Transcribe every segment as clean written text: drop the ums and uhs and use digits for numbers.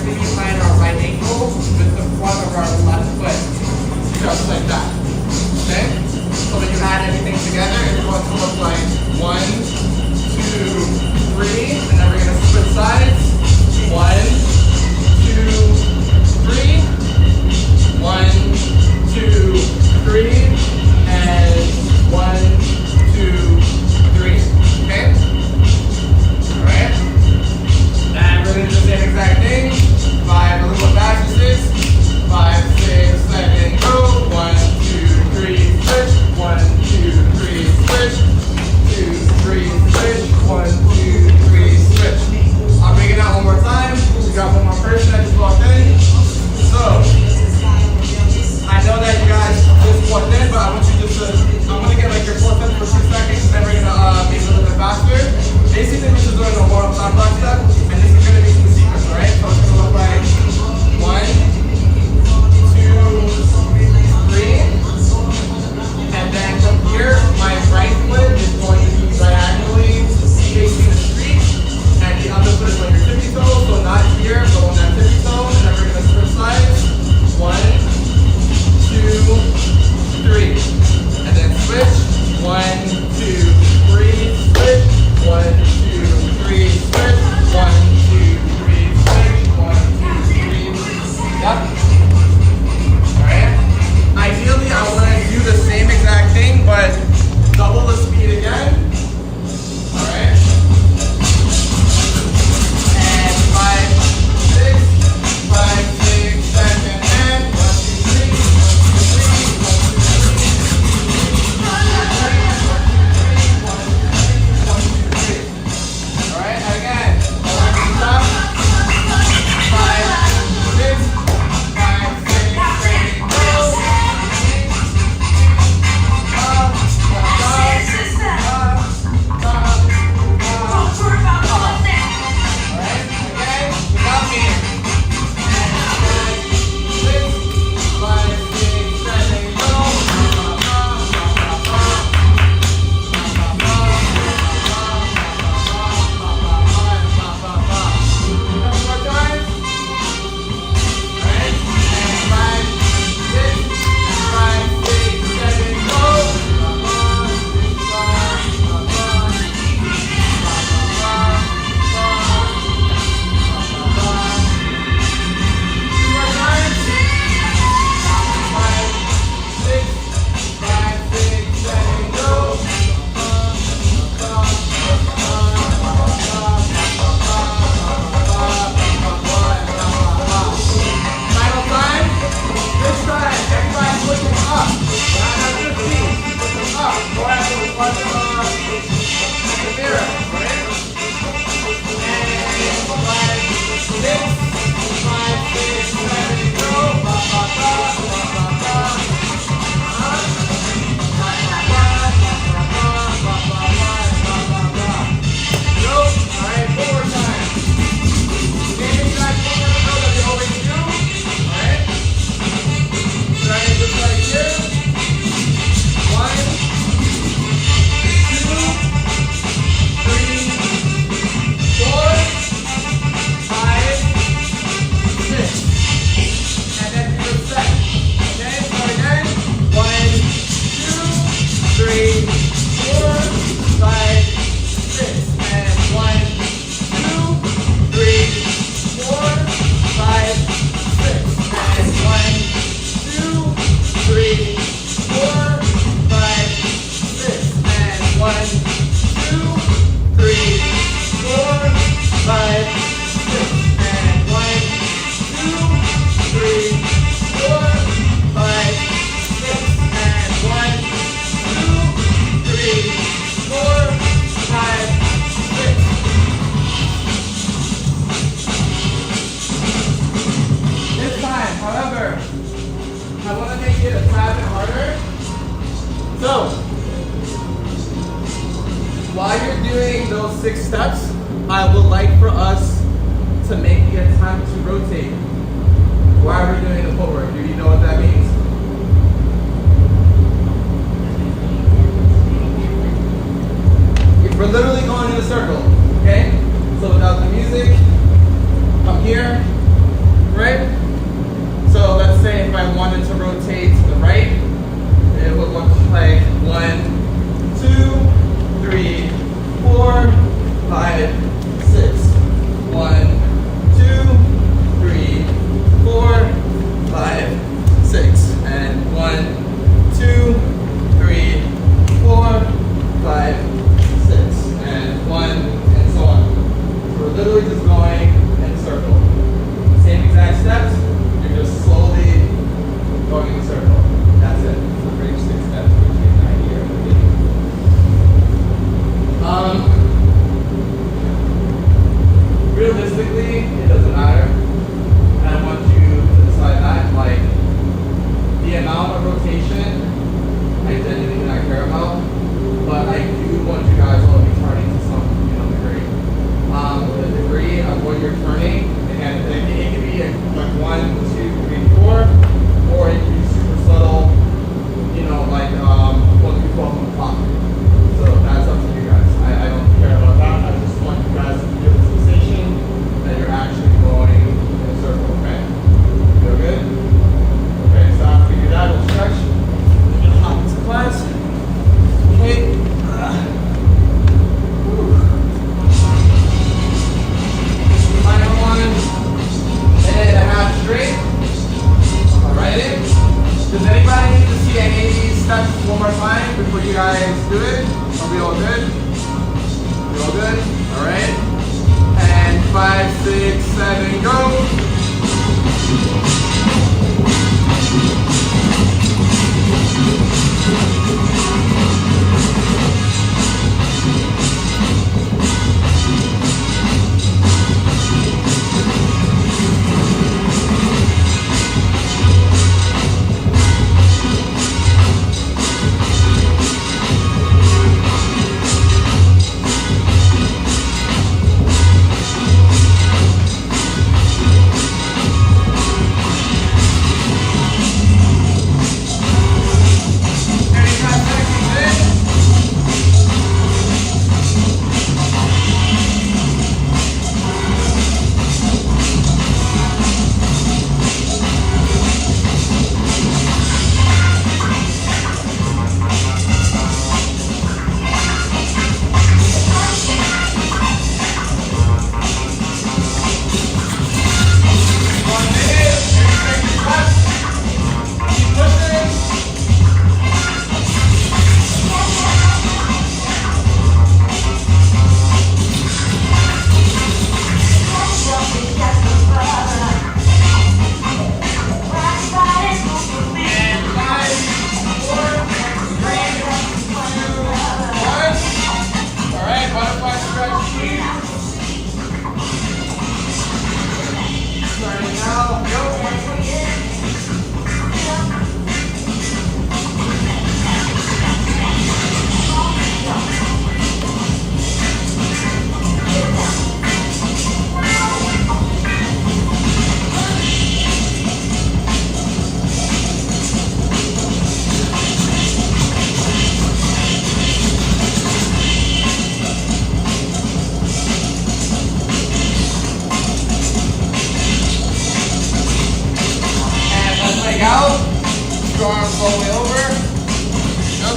going to be playing our right ankle with the front of our left foot. Just like that. Okay? So when you add everything together, it's going to look like 1, 2, 3, and then we're going to switch sides. 1, 2, 3. 1, 2, 3, and 1, 2, 3. Okay? Alright? And we're going to do the same exact thing. 5, a little bit faster, 6. 5, 6, 7, go. 1, 2, 3, switch. 1, 2, 3, switch. 2, 3, switch. 1, 2, 3, switch. I'll bring it out one more time. We got one more person that just walked in. So, I know that you guys just walked in, but I want you just to, I'm going to get like your full sense for 2 seconds, and then we're going to be a little bit faster. Basically, we're just doing a warm-up time block step, and this is going to be some sequence, alright? So it's going to look like 1, 2, 3, and then from here, my right foot is going to be diagonally facing the street, and the other foot is on your tippy toe, so not here, but on that tippy toe, and then we're going to switch sides. 1, 2, 3, and then switch. 1, 2, 3, switch. 1, 2, 3, switch. 1, 2, 3, switch. 1, 2, 3. Yep. Alright. Ideally, I want to do the same exact thing, but double the speed again. Alright. And 5, 6, 5, 6, 7, and 1, 2, 3. While you're doing those 6 steps, I would like for us to make the attempt to rotate while we're doing the footwork. Do you know what that means? We're literally going in a circle, okay? So without the music, come here, right? So let's say if I wanted to rotate to the right, it would look like 1, 2, 3, 4, 5, 6. 1, 2, 3, 4, 5, 6. And 1, 2, 3, 4, 5, 6. And 1, and so on. So we're literally just going in a circle. Same exact steps, you're just slowly going in a circle. That's it. So range 6 steps between 90 or 80. Realistically, it doesn't matter. I want you to decide that. Like, the amount of rotation, I genuinely do not care about. But I do want you guys all to be turning to some, degree. The degree of what you're turning, again, it can be like 1, 2, 3, 4, or it can be super subtle, like 1 through 12 on the clock. So that's up to you guys. I don't care about that. I just want you guys to feel the sensation that you're actually going in a circle, okay? Feel good? Okay, so after we do that, we'll stretch. We're gonna hop into class. Okay. Final 1.5 straight. Alrighty. Does anybody need to see any of these steps one more time before you guys do it? Are we all good? We all good? Alright. And 5, 6, 7, go. Out, arms all the way over. Yep.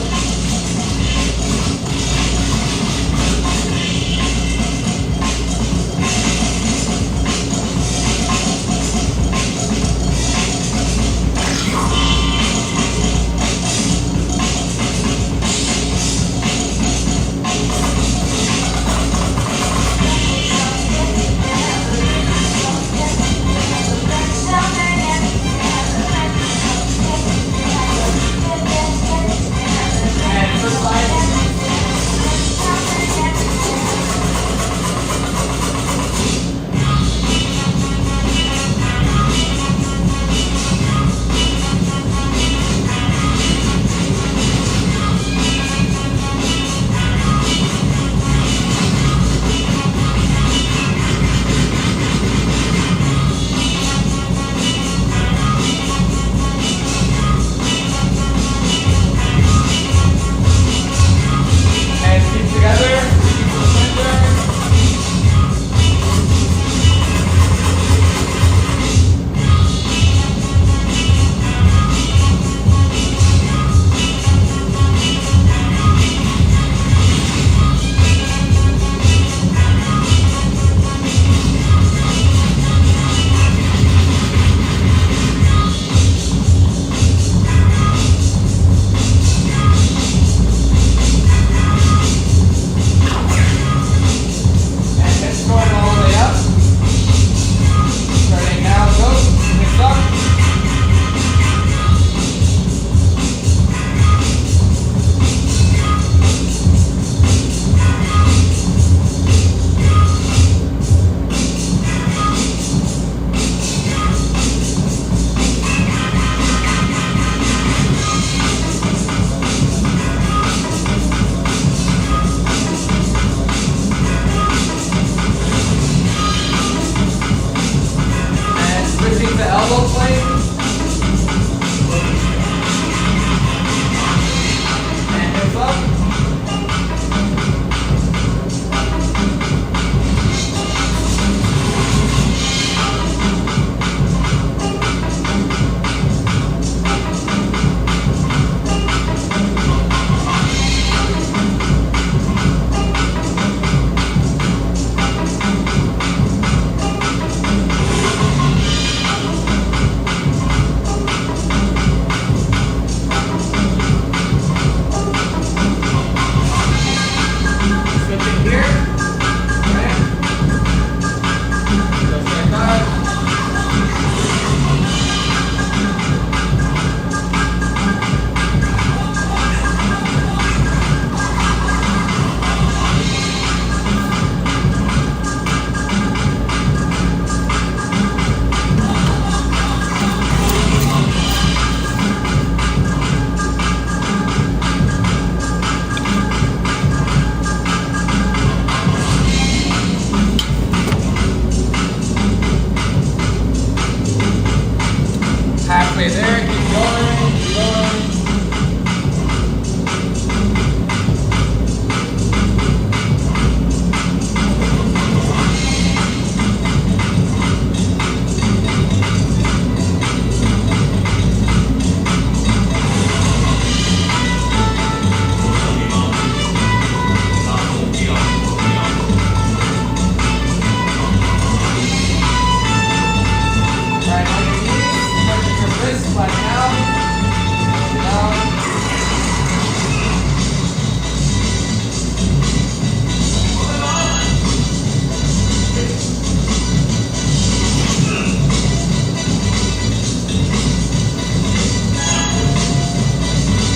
keep the elbow point. And hips up. Halfway there, keep going, keep going. Slide down, down.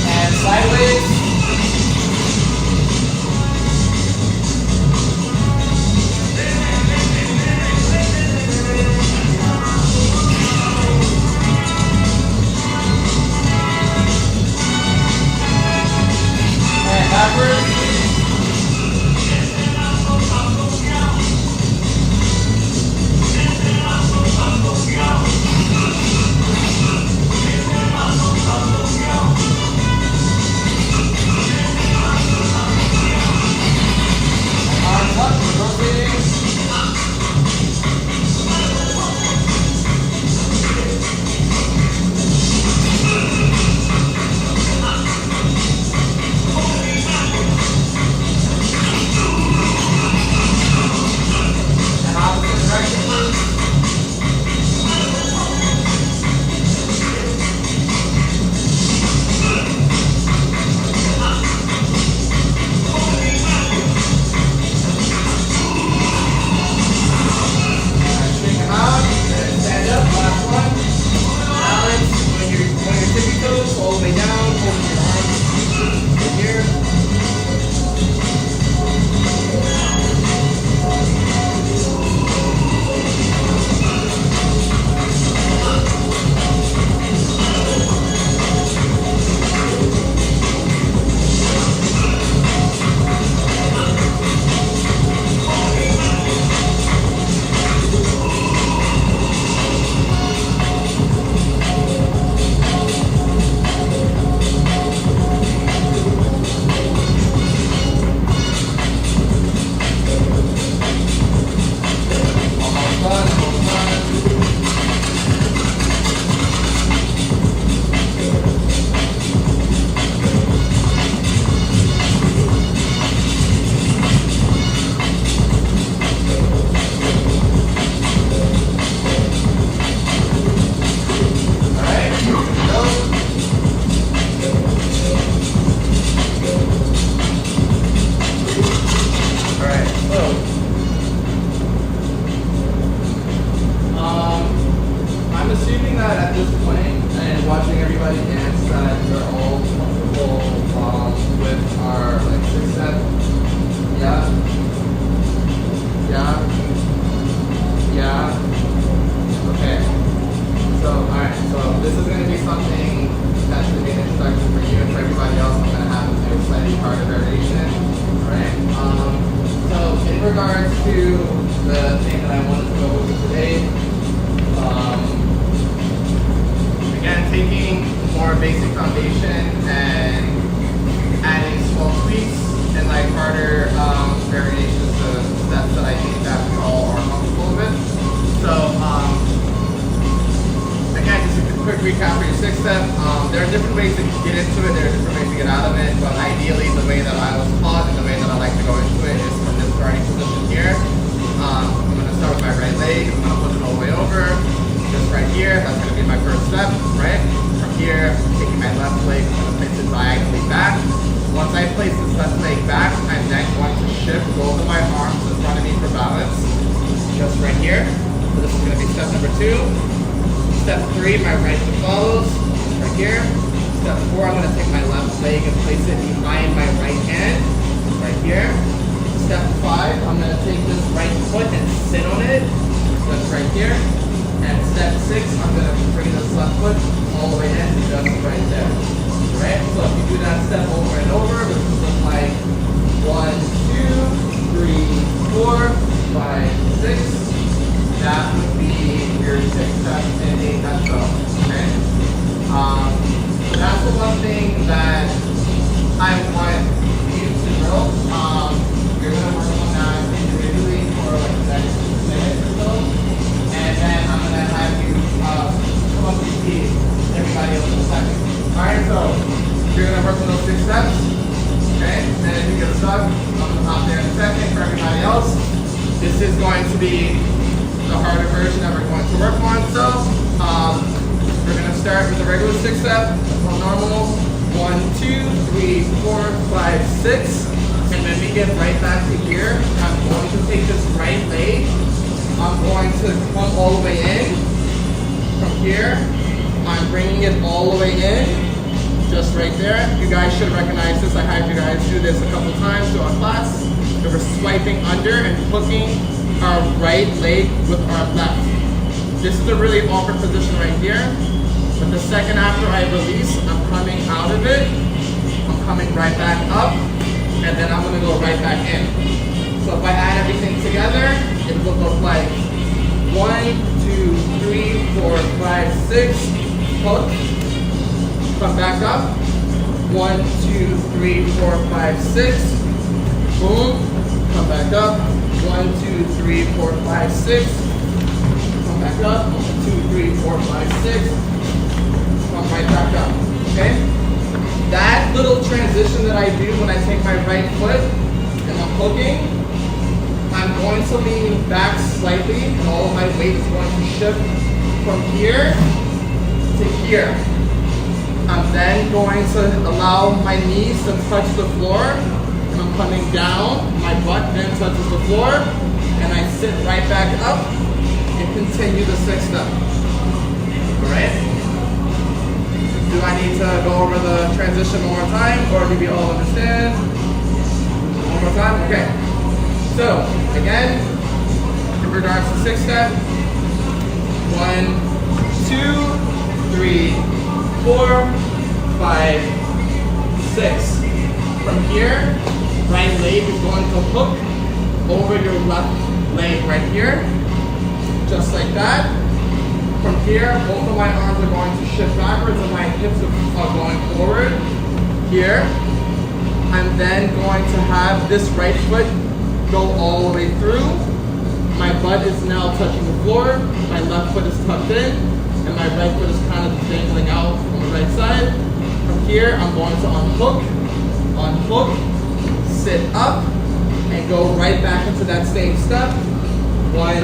And sideways. Backwards. Arms up, rotating. regards to the thing that I wanted to go over today, quick recap for your sixth step. There are different ways to get into it, there are different ways to get out of it, but ideally the way that I was taught and the way that I like to go into it is from this starting position here. I'm going to start with my right leg, I'm going to push it all the way over, just right here, that's going to be my first step, right? From here, taking my left leg, I'm going to place it diagonally back. Once I place this left leg back, I'm then going to shift both of my arms in front of me for balance, just right here. So this is going to be step number 2. Step 3, my right foot follows, right here. Step 4, I'm going to take my left leg and place it behind my right hand, right here. Step 5, I'm going to take this right foot and sit on it, that's right here. And step 6, I'm going to bring this left foot all the way in, just right there. Right? So if you do that step over and over, this will look like 1, 2, 3, 4, 5, 6. That would be your 6, 7, and 8 nutshell. Okay? That's the one thing that I want you to know. You're going to work on that individually for like the next minute or so. And then I'm going to have you come up to speed everybody else in a second. Alright, so you're going to work on those 6 steps. Okay? And if you get stuck, I'm going to hop there in a second for everybody else. This is going to be the harder version that we're going to work on. So we're going to start with the regular 6 step. So normal. 1, 2, 3, 4, 5, 6. And then we get right back to here. I'm going to take this right leg. I'm going to come all the way in. From here, I'm bringing it all the way in. Just right there. You guys should recognize this. I had you guys do this a couple times throughout class. We were swiping under and hooking our right leg with our left. This is a really awkward position right here. But the second after I release, I'm coming out of it. I'm coming right back up. And then I'm going to go right back in. So if I add everything together, it will look like 1, 2, 3, 4, 5, 6. Hook. Come back up. 1, 2, 3, 4, 5, 6. Boom. Come back up. 1, 2, 3, 4, 5, 6. Come back up. 1, 2, 3, 4, 5, 6. Come right back up. Okay? That little transition that I do when I take my right foot and I'm hooking, I'm going to lean back slightly and all of my weight is going to shift from here to here. I'm then going to allow my knees to touch the floor. And I'm coming down, my butt then touches the floor, and I sit right back up and continue the 6th step. Alright? Do I need to go over the transition one more time, or do we all understand? One more time? Okay. So, again, in regards to 6th step, 1, 2, 3, 4, 5, 6. From here, right leg is going to hook over your left leg right here, just like that. From here, both of my arms are going to shift backwards and my hips are going forward. Here, I'm then going to have this right foot go all the way through. My butt is now touching the floor, my left foot is tucked in, and my right foot is kind of dangling out on the right side. From here, I'm going to unhook, sit up, and go right back into that same step. 1,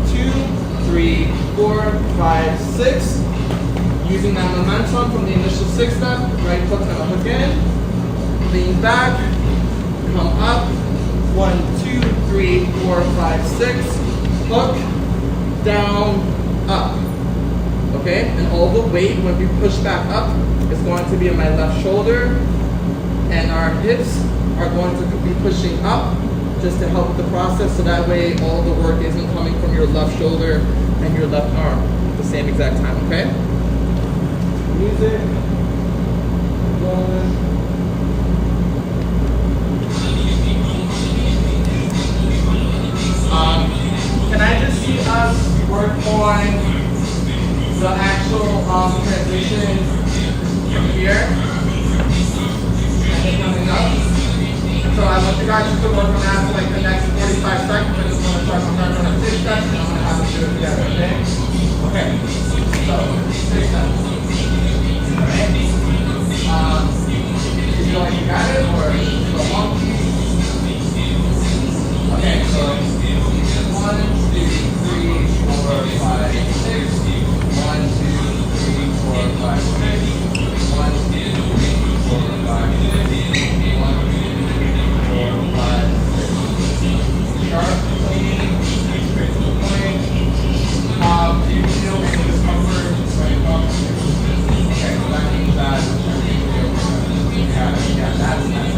2, 3, 4, 5, 6. Using that momentum from the initial 6th step, right foot's gonna hook in, lean back, come up. 1, 2, 3, 4, 5, 6. Hook, down, up. Okay, and all the weight when we push back up is going to be in my left shoulder, and our hips are going to be pushing up just to help with the process, so that way all the work isn't coming from your left shoulder and your left arm at the same exact time, okay? Music. Can I just see us work on the actual transition from here? And coming up. So I want you guys to work on that for like the next 45 seconds. I just want to start on that 6 steps and I'm going to have us do it together, okay? Okay. So 6 steps. Alright? You feel like you got it, or still wonky? Okay, so 1, 2, 3, 4, 5, 6. 1, 2, 3, 4, 5, 6. 1, 2, 3, 4, 5, 6. 1, 2, 3, 4, 5, 6. Sharp, clean, straight to the point. Do you feel any discomfort when it comes to? Okay, so that means that everything feels good. Yeah, that's it.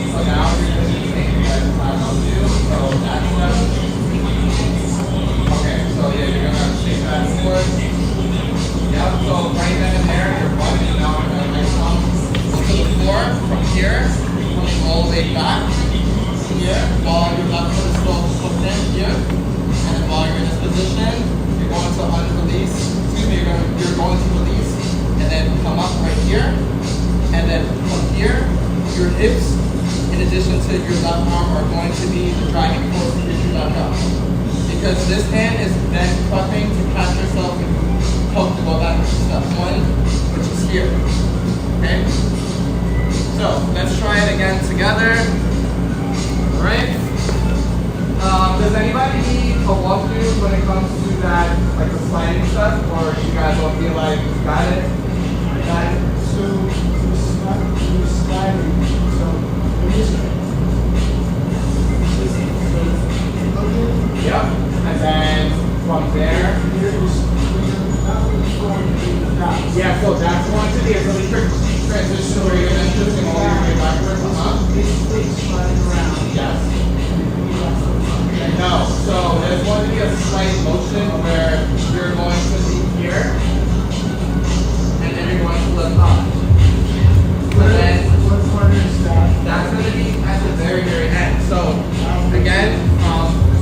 So now you're going to do the same as I'll do. So that's 7. Okay, so yeah, you're going to shake that forward. Yep, so right then and there, your butt is now going to come to the floor from here, coming all the way back here, while your left foot is still hooked in here. And then while you're in this position, you're going to unrelease, you're going to release, and then come up right here. And then from here, your hips, in addition to your left arm, are going to be the driving force to get you back up. Because this hand is then cupping to catch yourself and hook to go back to step 1, which is here. Okay? So, let's try it again together. Alright? Does anybody need a walkthrough when it comes to that, like the sliding stuff? Or you guys all feel like you got it? I got it. So we're sliding. So we're just Yep. And then from there. Yeah, so that's going to be a really quick transition where you're then shifting all your way backwards. sliding around. Yes. No, so there's going to be a slight motion where you're going to be here, and then you're going to lift up. So then, What part is that? that's going to be at the very, very end. So again,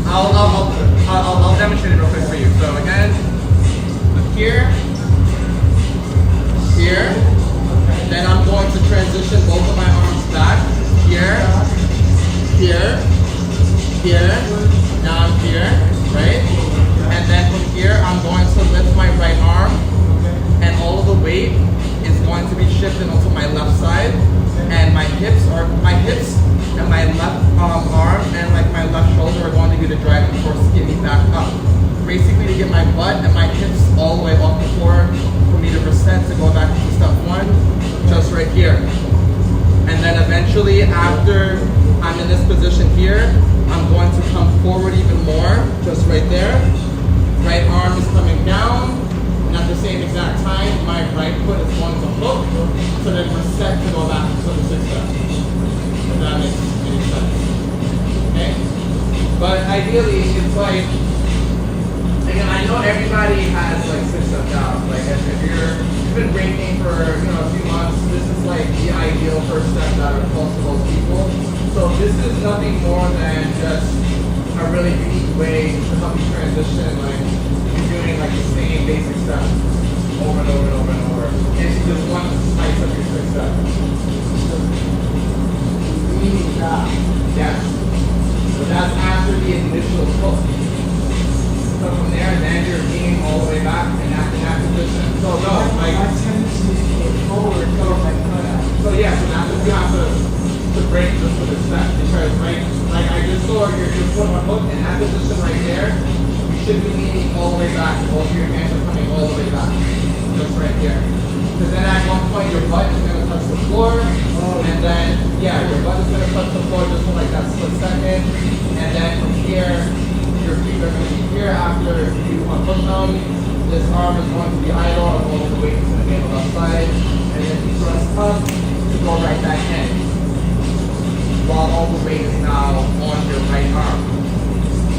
I'll demonstrate it real quick for you. So again, here, here, then I'm going to transition both of my arms back, here, here, here, now I'm here, right? And then from here, I'm going to lift my right arm, and all of the weight is going to be shifted onto my left side, and my hips and my left arm and like my left shoulder are going to be the driving force to get me back up. Basically to get my butt and my hips all the way off the floor for me to reset to go back to step 1, just right here. And then eventually after I'm in this position here, I'm going to come forward even more, just right there. Right arm is coming down, and at the same exact time, my right foot is going to hook, so then reset to go back to the 6 step. If that makes any sense. Okay? But ideally, it's like, again, I know everybody has like 6 step down. Like if you've been breaking for a few months, this is like the ideal first step that are close to most people. So this is nothing more than just a really unique way to help you transition. Like you're doing like the same basic steps over and over and over and over. It's just one slice of your 6 step. Meaning that. Yes. So that's after the initial hook. So from there, then you're leaning all the way back and after that position. So no, like My tendency is to go forward, go my foot out. so yeah, so that's what you have to break this with a step because like I just saw your foot on hook in that position right there, you should be leaning all the way back. Both of your hands are coming all the way back. Just right here. Because then at one point your butt is gonna touch the floor. And then yeah, your butt is gonna touch the floor just for like that split second. And then from here, your feet are gonna be here after you unhook them. This arm is going to be idle and all of the weight is gonna be on the left side. And then you thrust up to go right back in. While all the weight is now on your right arm.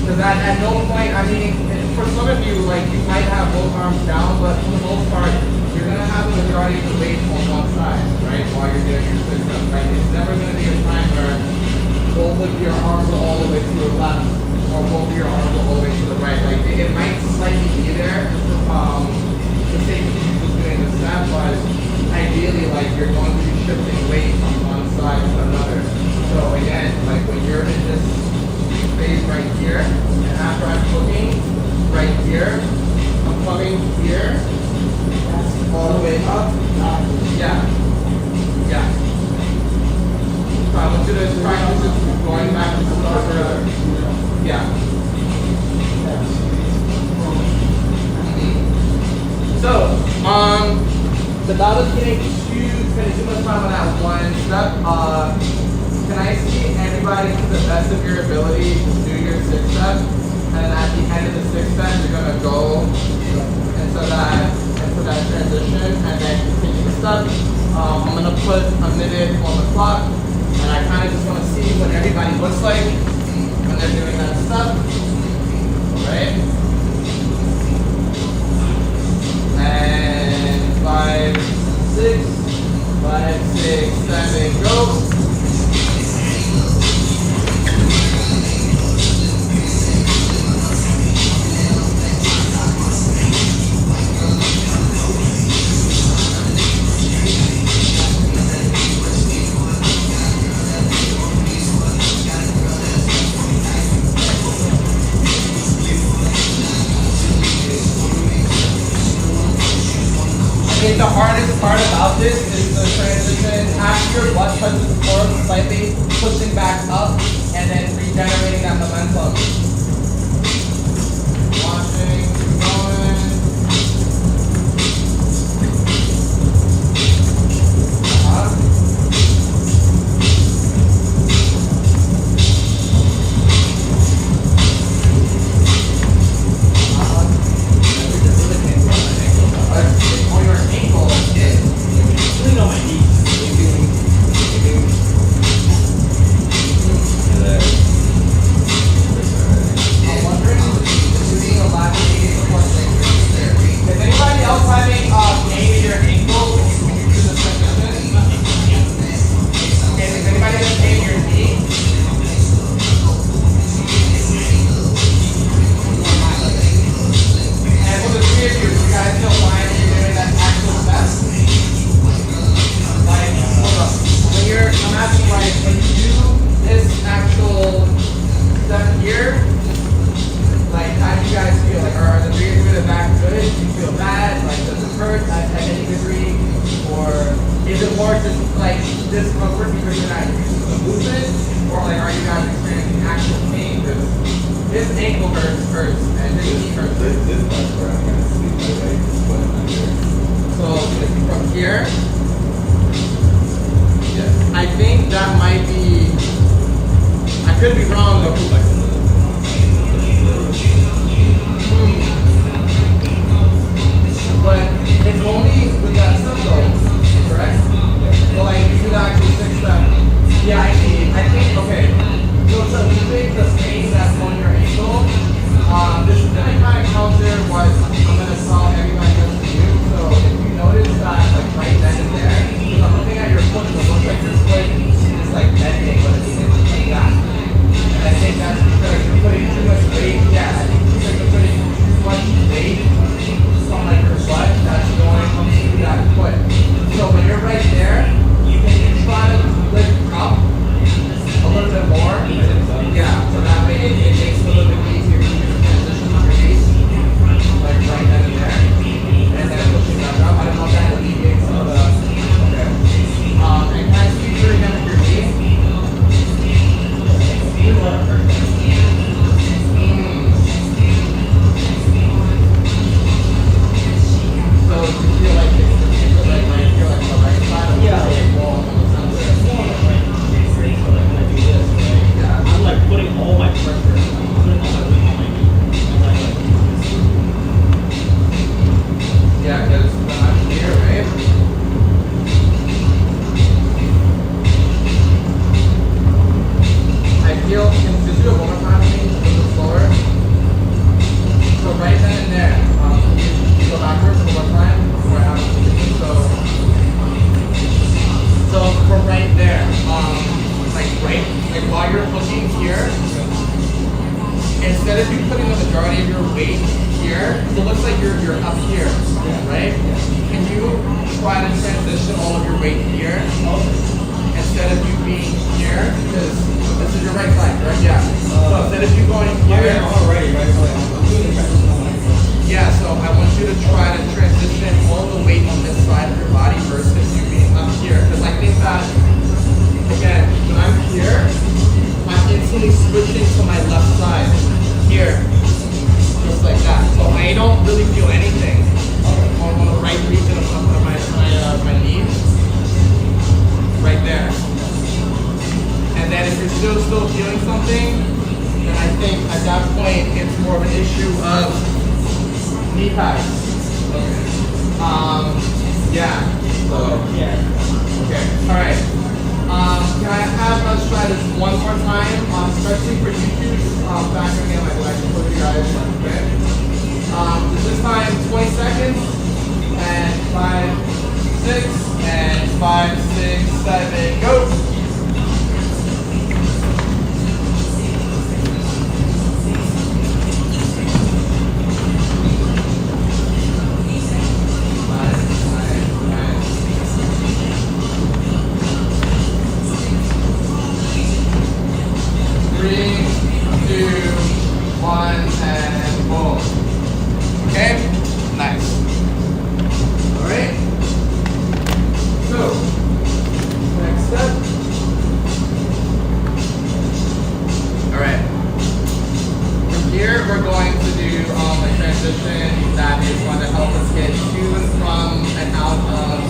Because at no point, I mean, for some of you, like you might have both arms down, but for the most part, you're gonna have the majority of the weight on one side, right? While you're doing your sit-up, right? It's never gonna be a time where both of your arms are all the way to the left, or both of your arms are all the way to the right. Like it might slightly be there, the same as you just doing the step, but ideally, like you're going to be shifting weight from one side to another. So again, like when you're in this phase right here, and after I'm hooking right here, I'm coming here, without us spending too much time on that one step, can I see everybody to the best of your ability do your 6 step, and then at the end of the 6 step, you're gonna go into that transition, and then continue the step. I'm gonna put a minute on the clock, and I kind of just want to see what everybody looks like when they're doing that step. All right. And 5, 6, 5, 6, 7, go. I think the hardest part about this is the transition after your butt touches the floor slightly, pushing back up, and then regenerating that momentum. Watching, going. Just like that. So I don't really feel anything on the right region of my Yeah. So, okay. All right. Can I have us try this one more time, especially for YouTube? Factoring in like what I just told you guys. Okay. This time 20 seconds and 5, 6, and 5, 6, 7, go. 3, 2, 1, and boom. Okay? Nice. Alright? So, next step. Alright. From here, we're going to do a transition that is going to help us get to and from and out of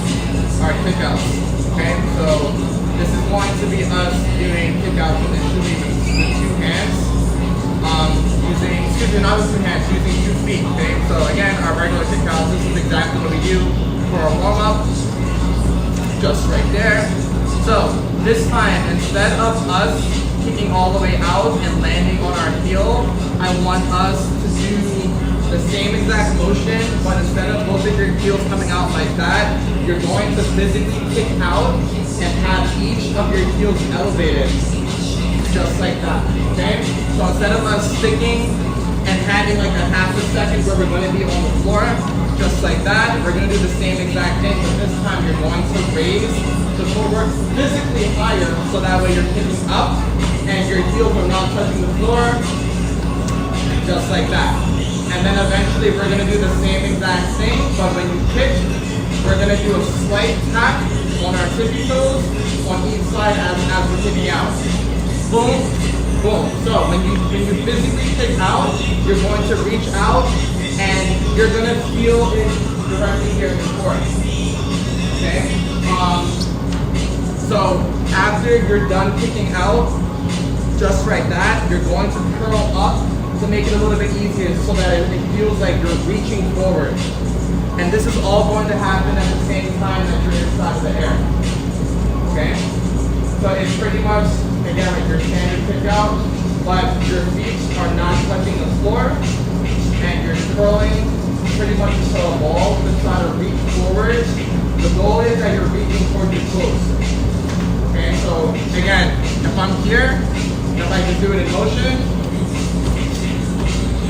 our kickouts. Okay? So, this is going to be us doing kickouts initially with 2 hands. Not with 2 hands, using 2 feet. Okay? So again, our regular kickouts, this is exactly what we do for our warm-up. Just right there. So this time, instead of us kicking all the way out and landing on our heel, I want us to do the same exact motion, but instead of both of your heels coming out like that, you're going to physically kick out and have each of your heels elevated, just like that, okay? So instead of us sticking and having like a half a second where we're going to be on the floor, just like that, we're going to do the same exact thing, but this time you're going to raise the footwork physically higher, so that way you're kicking up and your heels are not touching the floor, just like that. And then eventually we're going to do the same exact thing, but when you kick, we're going to do a slight tap on our tippy toes on each side as we're kicking out. Boom, boom. So when you physically kick out, you're going to reach out and you're going to feel it directly here in the core. Okay? So after you're done kicking out, just like that, you're going to curl up to make it a little bit easier so that it feels like you're reaching forward. And this is all going to happen at the same time that you're inside of the air. Okay? So it's pretty much, again, like your standard kick out, but your feet are not touching the floor, and you're curling pretty much into a ball to try to reach forward. The goal is that you're reaching towards your toes. Okay, so again, if I'm here, if I can do it in motion,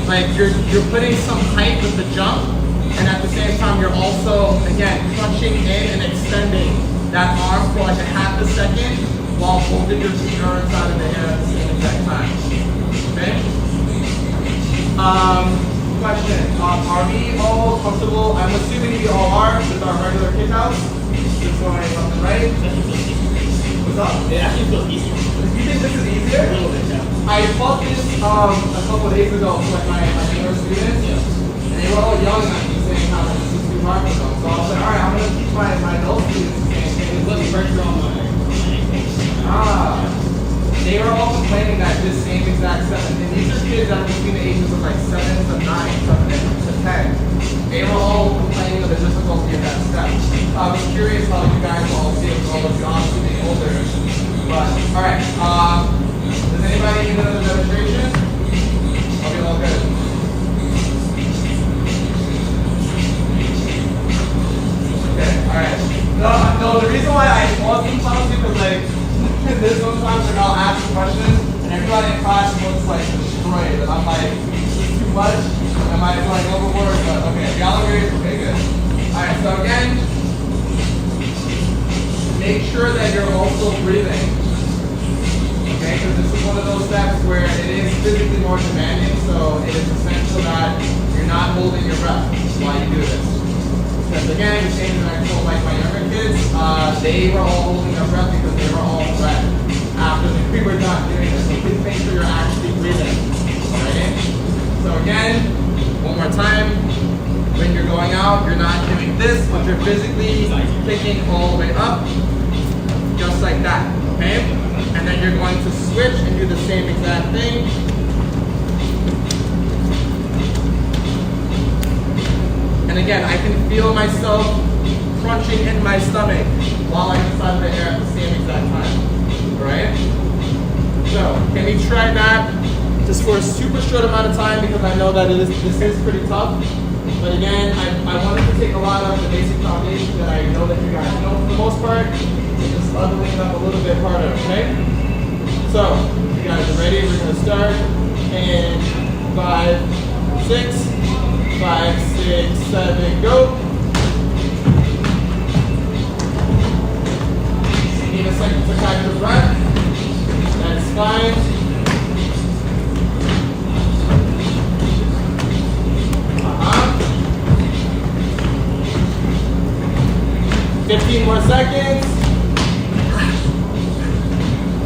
like you're putting some height with the jump, and at the same time you're also, again, crunching in and extending that arm for like a half a second while both of your feet are inside of the air at the same exact time. Okay? Question. Are we all comfortable? I'm assuming we all are with our regular kickouts. Just going something right. What's up? It actually feels easier. You think this is easier? A little bit, yeah. I taught this a couple of days ago to like my younger students. Yeah. And they were all yelling at me saying how this is too hard for them. So I was like, alright, I'm gonna teach my adult students the same thing. It looks pressure on my They were all complaining that this same exact step, and these are kids that are between the ages of like 7 to 9, 7 to 10. They were all complaining of the difficulty of that step. I was curious how you guys all see it, all of you obviously being older. But, alright, does anybody need another demonstration? Okay, all good. Okay, alright. No, the reason why I taught these songs is because like, there's sometimes like I'll ask questions and everybody in class looks like destroyed and I'm like, this is too much, am I like overboard? But okay, y'all agree? Okay, good. Alright, so again, make sure that you're also breathing. Okay, because this is one of those steps where it is physically more demanding, so it is essential that you're not holding your breath while you do this. Because again, the same that I told like my younger kids, they were all holding their breath because they were all wet after we were done doing this. So please make sure you're actually breathing. Alright? So again, one more time. When you're going out, you're not doing this, but you're physically kicking all the way up. Just like that. Okay? And then you're going to switch and do the same exact thing. And again, I can feel myself crunching in my stomach while I'm inside the air at the same exact time. Alright? So, can we try that just for a super short amount of time, because I know that this is pretty tough. But again, I wanted to take a lot of the basic foundation that I know that you guys know for the most part, and just leveling it up a little bit harder, okay? So, you guys are ready? We're going to start in 5, 6, 5, 6, 7, go. Need a second to catch your breath. That's fine. Uh-huh. 15 more seconds.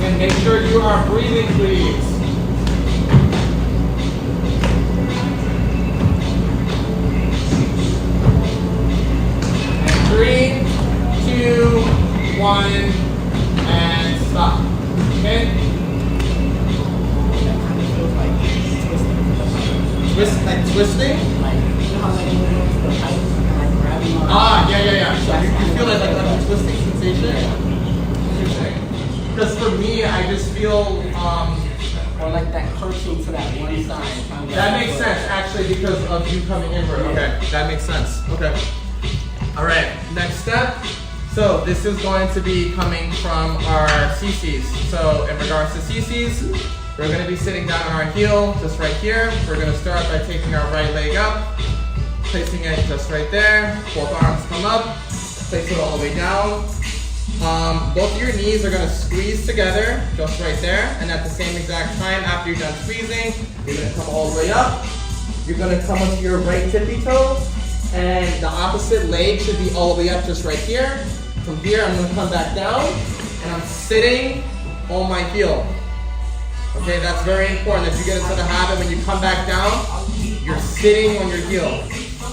And make sure you are breathing, please. And 3, 2, 1, and stop. Okay? Like twisting? Ah, yeah. So you feel like a twisting sensation? Interesting. Because for me, I just feel Or like that curving to that one side. that makes sense actually because of you coming inward. Okay, that makes sense. Okay. All right. Next step. So this is going to be coming from our CCs. So in regards to CCs, we're going to be sitting down on our heel, just right here. We're going to start by taking our right leg up, placing it just right there. Both arms come up, place it all the way down. Both of your knees are going to squeeze together, just right there. And at the same exact time, after you're done squeezing, you're going to come all the way up. You're going to come onto your right tippy toe, and the opposite leg should be all the way up, just right here. From here, I'm going to come back down, and I'm sitting on my heel. Okay, that's very important that you get into the habit when you come back down, you're sitting on your heel.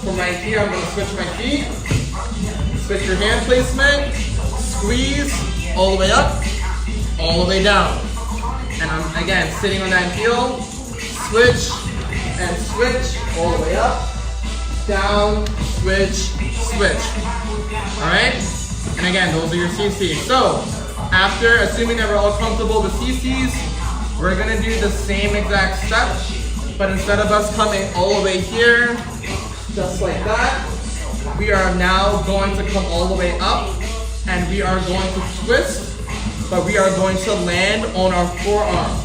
From right here, I'm going to switch my feet, switch your hand placement, squeeze all the way up, all the way down. And I'm, again, sitting on that heel, switch, and switch, all the way up, down, switch, switch. All right? And again, those are your CCs. So, after, assuming that we're all comfortable with CCs, we're gonna do the same exact step, but instead of us coming all the way here, just like that, we are now going to come all the way up, and we are going to twist, but we are going to land on our forearm.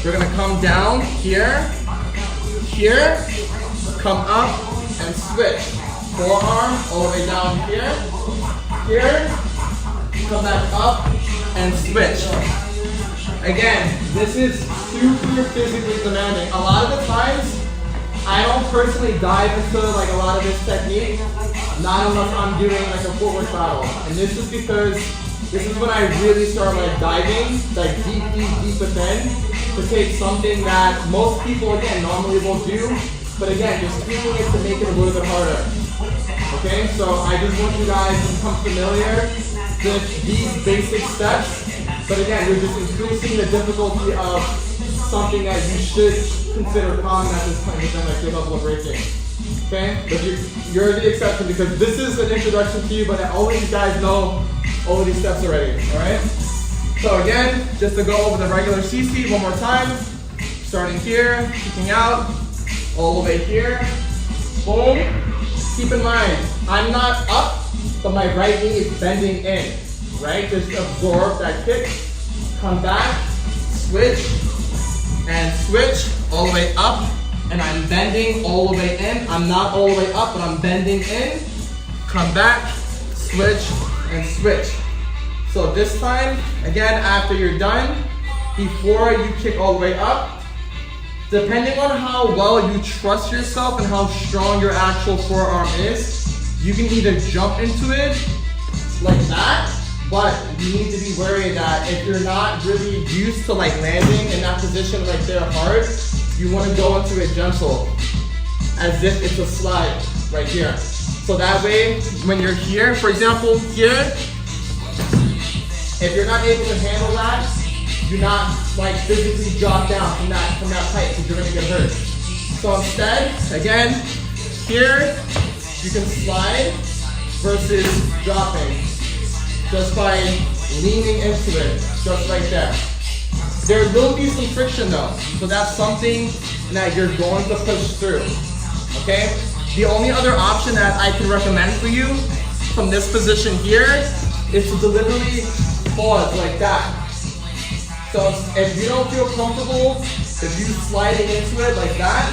We're gonna come down here, here, come up, and switch. Forearm all the way down here, here, come back up, and switch. Again, this is super physically demanding. A lot of the times, I don't personally dive into like a lot of this technique, not unless I'm doing like a footwork battle. And this is because this is when I really start like diving, like deep within, to take something that most people, again, normally will do, but again, just tweaking it to make it a little bit harder. Okay, so I just want you guys to become familiar with these basic steps. But again, you're just increasing the difficulty of something that you should consider common at this point within like your level of breaking. Okay? But you're the exception because this is an introduction to you, but all of you guys know all of these steps already. Alright? So again, just to go over the regular CC one more time. Starting here, kicking out, all the way here. Boom. Keep in mind, I'm not up, but my right knee is bending in. Right? Just absorb that kick, come back, switch, and switch all the way up, and I'm bending all the way in. I'm not all the way up, but I'm bending in, come back, switch, and switch. So this time, again, after you're done, before you kick all the way up, depending on how well you trust yourself and how strong your actual forearm is, you can either jump into it like that, but you need to be wary that if you're not really used to like landing in that position right there hard, you want to go into it gentle, as if it's a slide right here. So that way, when you're here, for example, here, if you're not able to handle that, do not like physically drop down from that height because you're gonna get hurt. So instead, again, here, you can slide versus dropping just by leaning into it, just like that. There will be some friction though, so that's something that you're going to push through, okay? The only other option that I can recommend for you from this position here is to deliberately pause like that. So if you don't feel comfortable, if you sliding into it like that,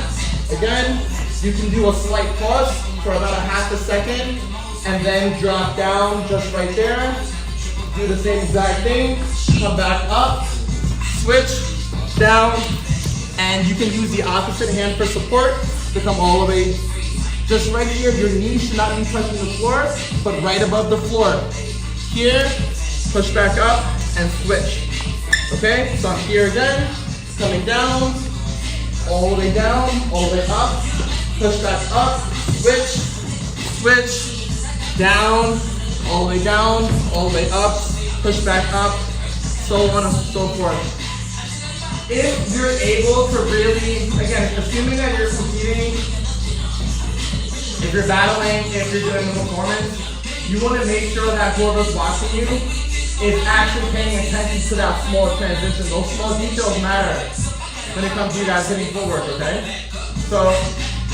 again, you can do a slight pause for about a half a second and then drop down just right there. Do the same exact thing, come back up, switch, down, and you can use the opposite hand for support to come all the way just right here. Your knee should not be touching the floor, but right above the floor. Here, push back up and switch. Okay, so I'm here again, coming down, all the way down, all the way up, push back up, switch, switch, down, all the way down, all the way up, push back up, so on and so forth. If you're able to really, again, assuming that you're competing, if you're battling, if you're doing a performance, you want to make sure that whoever's watching you is actually paying attention to that small transition. Those small details matter when it comes to you guys hitting footwork, okay? So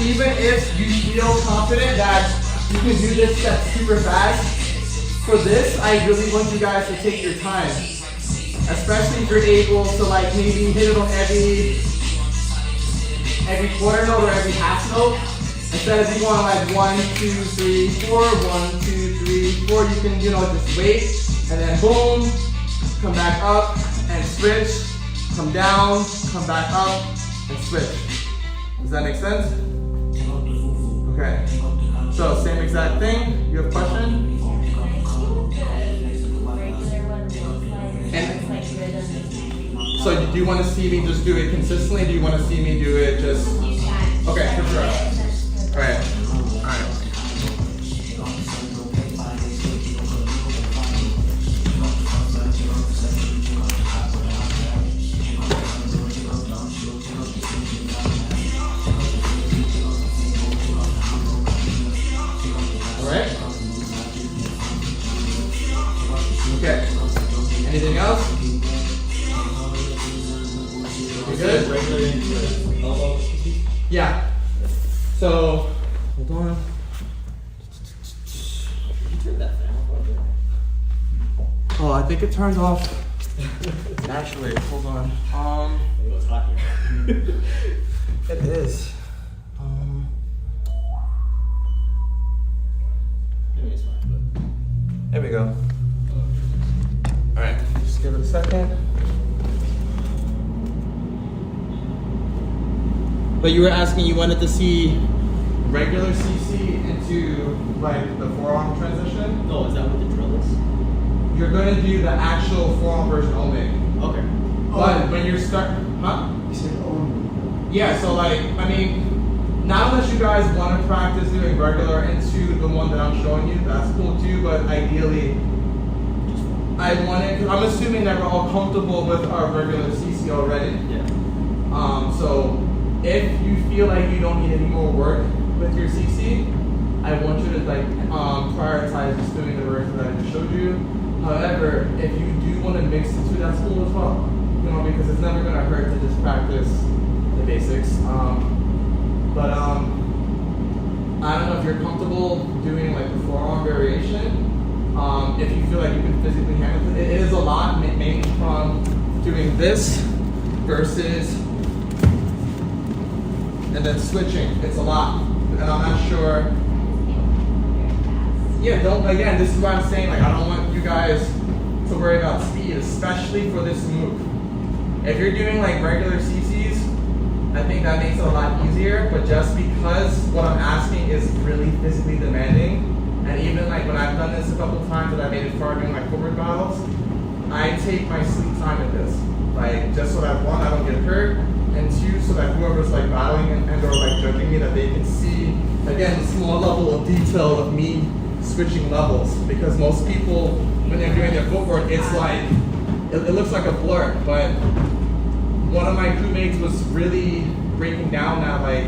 even if you feel confident that you can do this step super fast, for this, I really want you guys to take your time. Especially if you're able to like maybe hit it on every quarter note or every half note. Instead of you going like 1, 2, 3, 4, 1, 2, 3, 4, you can, just wait and then boom, come back up and switch, come down, come back up and switch. Does that make sense? Okay. So same exact thing. You have a question? And so do you want to see me just do it consistently? Do you want to see me do it just? Okay, for sure. All right. All right. All right. Okay. Anything else? You good? Yeah. So, hold on. Oh, I think it turned off. Actually, hold on. It was hot here. It is. It's fine, but There we go. All right, just give it a second. But you were asking, you wanted to see regular CC into like the forearm transition? no, is that what the drill is? You're going to do the actual forearm version only. Okay. But when you're huh? You said, Yeah, so like, I mean, not unless you guys want to practice doing regular into the one that I'm showing you, that's cool too, but ideally, I'm assuming that we're all comfortable with our regular CC already. Yeah. So if you feel like you don't need any more work with your CC, I want you to like prioritize just doing the version that I just showed you. However, if you do want to mix the two, that's cool as well. Because it's never gonna hurt to just practice the basics. But I don't know if you're comfortable doing like the forearm variation. If you feel like you can physically handle it, it is a lot, mainly from doing this versus and then switching. It's a lot, and I'm not sure. Yeah, again, this is what I'm saying. Like, I don't want you guys to worry about speed, especially for this move. If you're doing like regular CCs, I think that makes it a lot easier. But just because what I'm asking is really physically demanding, and even like when I've done this a couple of times that I made it far doing like forward battles, I take my sweet time with this. Like, just so that one, I don't get hurt, and two, so that whoever's like battling and or like judging me, that they can see again the small level of detail of me switching levels. Because most people, when they're doing their footwork, it's like it looks like a blur. But one of my crewmates was really breaking down that like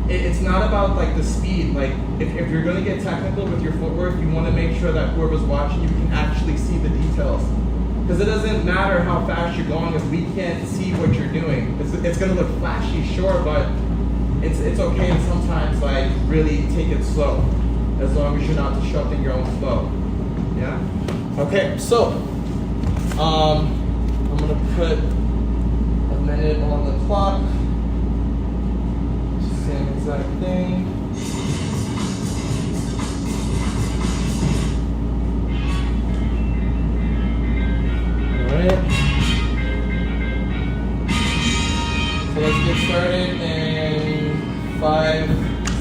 it's not about like the speed. Like if you're gonna get technical with your footwork, you want to make sure that whoever's watching you can actually see the details. Because it doesn't matter how fast you're going if we can't see what you're doing. It's gonna look flashy, sure, but it's okay to sometimes like really take it slow, as long as you're not disrupting your own flow. Yeah. Okay. So I'm gonna put a minute on the clock. Same exact thing. Alright. So let's get started in 5,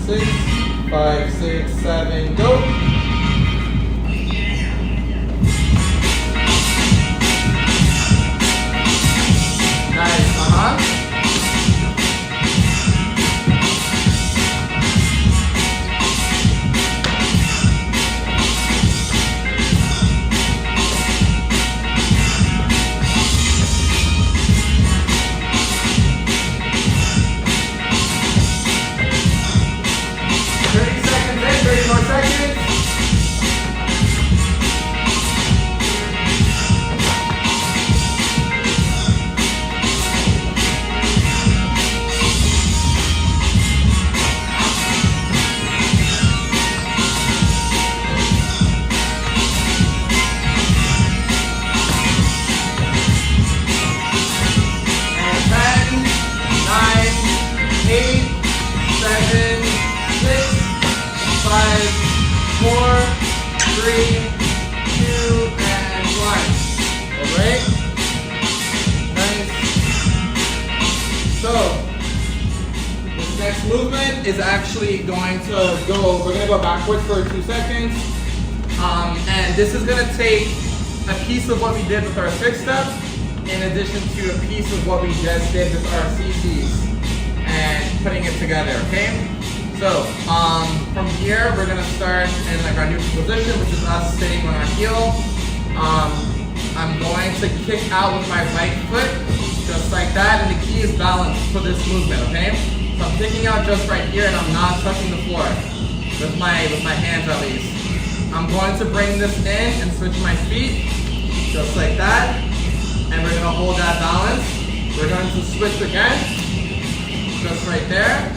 6, 5, 6, 7, go. Nice, 30 seconds in, 30 more seconds. Movement is actually going to go, we're going to go backwards for 2 seconds. And this is going to take a piece of what we did with our 6 steps in addition to a piece of what we just did with our CCs and putting it together, okay? So from here, we're going to start in like our neutral position, which is us sitting on our heel. I'm going to kick out with my right foot, just like that, and the key is balance for this movement, okay? So I'm kicking out just right here and I'm not touching the floor with my hands at least. I'm going to bring this in and switch my feet just like that. And we're going to hold that balance. We're going to switch again, just right there.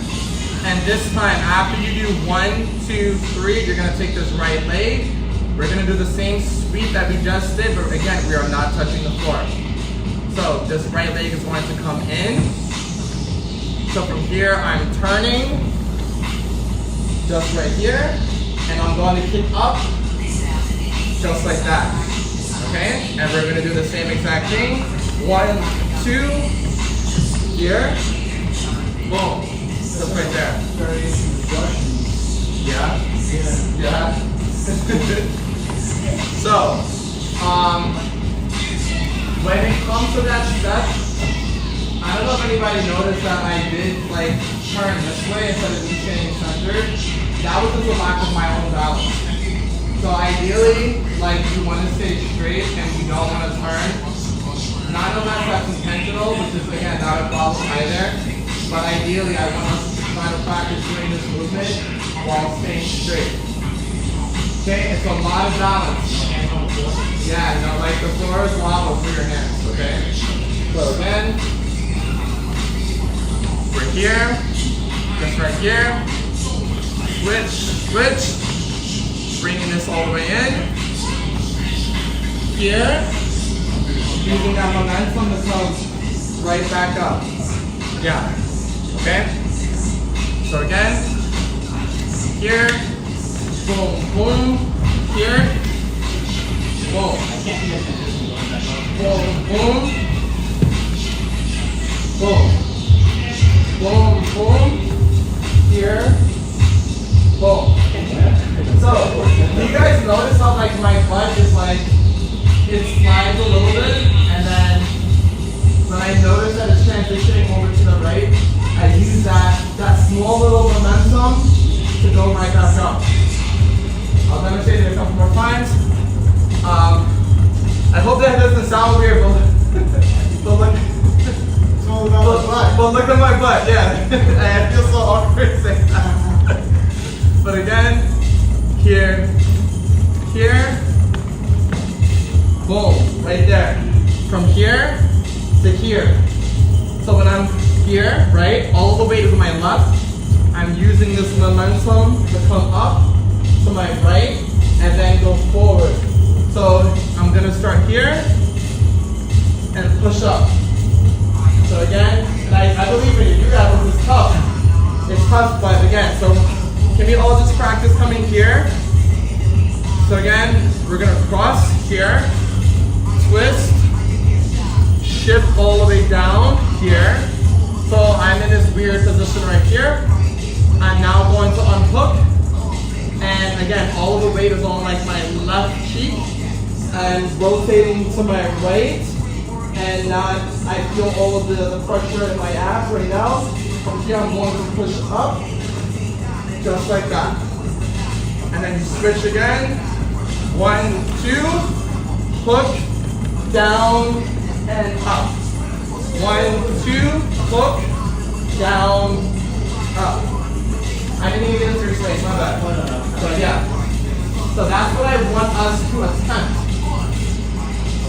And this time, after you do 1, 2, 3, you're going to take this right leg. We're going to do the same sweep that we just did, but again, we are not touching the floor. So this right leg is going to come in. So from here, I'm turning, just right here, and I'm going to kick up, just like that, okay? And we're gonna do the same exact thing. 1, 2, here, boom, just right there. Yeah. So, when it comes to that step, I don't know if anybody noticed that I did like turn this way instead of me staying centered. That was just a lack of my own balance. So ideally, like you want to stay straight and you don't want to turn. Not unless that's intentional, which is again not a problem either. But ideally, I want us to try to practice doing this movement while staying straight. Okay, it's a lot of balance. Yeah, like the floor is lava for your hands, okay? So again, we're here, just right here, switch, bringing this all the way in, here, using that momentum to come right back up, yeah, okay? So again, here, boom, boom, here, boom, boom, boom, boom. Boom, boom, here, boom. So, do you guys notice how like my butt is like, it slides a little bit, and then when I notice that it's transitioning over to the right, I use that small little momentum to go right back up. I'll demonstrate it a couple more times. I hope that doesn't sound weird, but look. Well, look at my butt, yeah. I feel so awkward saying that. But again, here, here, boom, right there. From here to here. So when I'm here, right, all the weight is on my left. I'm using this momentum to come up to my right and then go forward. So I'm gonna start here and push up. So again, and I believe when you do that, this is tough. It's tough, but again, so can we all just practice coming here? So again, we're gonna cross here, twist, shift all the way down here. So I'm in this weird position right here. I'm now going to unhook. And again, all of the weight is on like my left cheek. I'm rotating to my right. And now I feel all of the pressure in my abs right now. From here, I'm going to push up, just like that. And then you switch again. 1, 2, hook, down, and up. 1, 2, hook, down, up. I didn't even get into your space, my bad. So yeah. So that's what I want us to attempt.